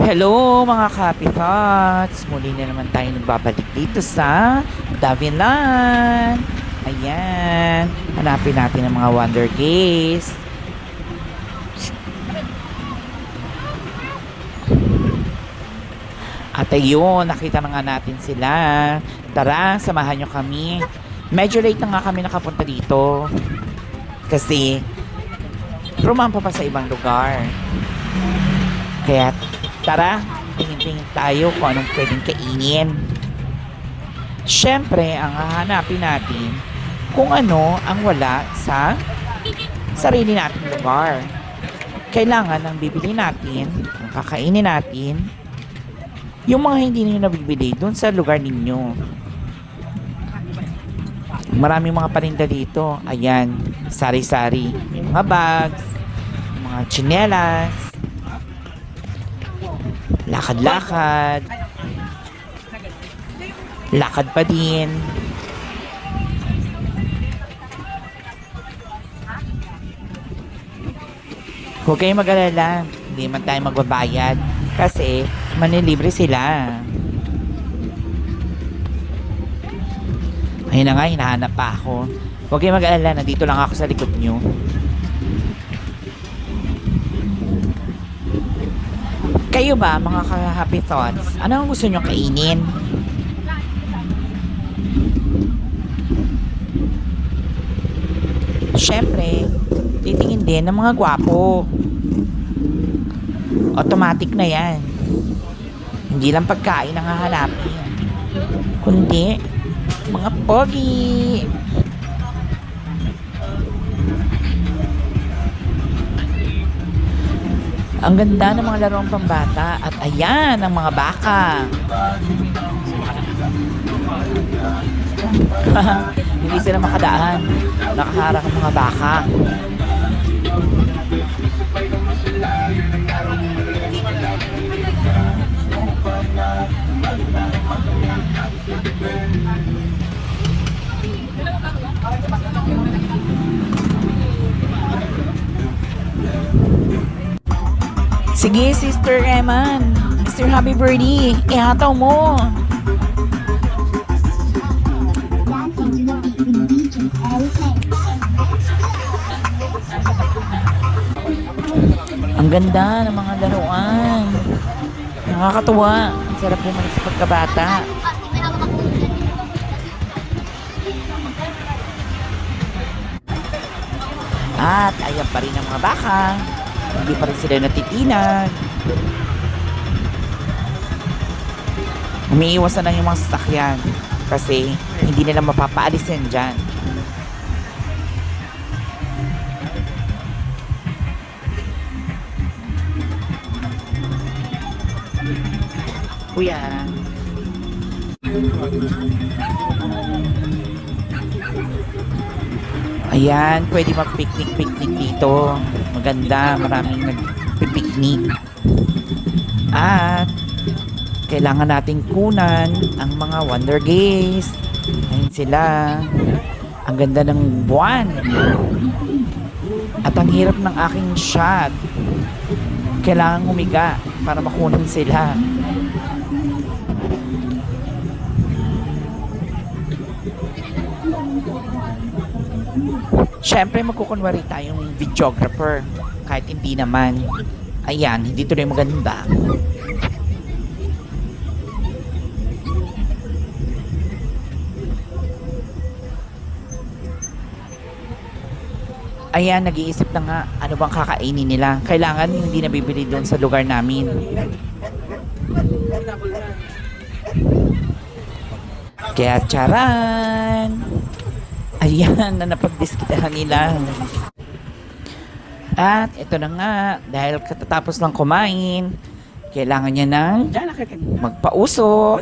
Hello mga Kapi Thoughts! Muli na naman tayo nagbabalik dito sa Davilan. Ayan, hanapin natin ang mga Wonder Gaze. At ayun, nakita na nga natin sila. Tara, samahan nyo kami. Medyo late na nga kami nakapunta dito. Kasi, rumampa pa sa ibang lugar. Kaya, tara, tingin-tingin tayo kung anong pwedeng kainin. Siyempre, ang hahanapin natin kung ano ang wala sa sarili nating lugar. Kailangan ang bibili natin, ang kakainin natin, yung mga hindi niyo nabibili doon sa lugar ninyo. Maraming mga paninda dito. Ayan, sari-sari. May mga bags, mga tsinelas, lakad-lakad, lakad pa din. Huwag kayong mag-alala, hindi man tayo magbabayad kasi manilibre sila. Ayun na nga, hinahanap pa ako. Huwag kayong mag-alala, nandito lang ako sa likod nyo. Kayo ba, mga ka-happy thoughts, ano ang gusto nyo kainin? Siyempre, titingin din ng mga gwapo. Automatic na yan. Hindi lang pagkain ang hahanapin, kundi mga pogi. Ang ganda ng mga larong pambata. At ayan, ang mga baka. Hindi sila makadaan. Nakaharang ang mga baka. Sige, Sister Eman. Mr. Happy Birdie, ihataw mo. Ang ganda ng mga laruan. Nakakatuwa. Ang sarap naman sa pagkabata. At ayan pa rin ang mga baka. Hindi pa rin sila natitinag. Umiiwas na lang yung mga sasakyan kasi hindi nila mapapaalis yan dyan. Kuya. Ayan, pwede mag-picnic dito. Maganda, maraming nag-picnic. At kailangan nating kunan ang mga Wonder Gaze. Ayun sila. Ang ganda ng buwan. At ang hirap ng aking shot. Kailangan humiga para makunan sila. Siyempre magkukunwari tayong videographer kahit hindi naman. Ayan, hindi tuloy maganda. Ayan, nag-iisip na nga ano bang kakainin nila. Kailangan hindi nabibili doon sa lugar namin. Kaya charan! Ayan, na napagdiskitahan nila. At ito na nga, dahil katatapos lang kumain, kailangan niya ng magpauso.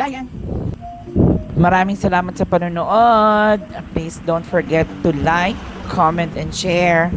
Maraming salamat sa panonood. Please don't forget to like, comment, and share.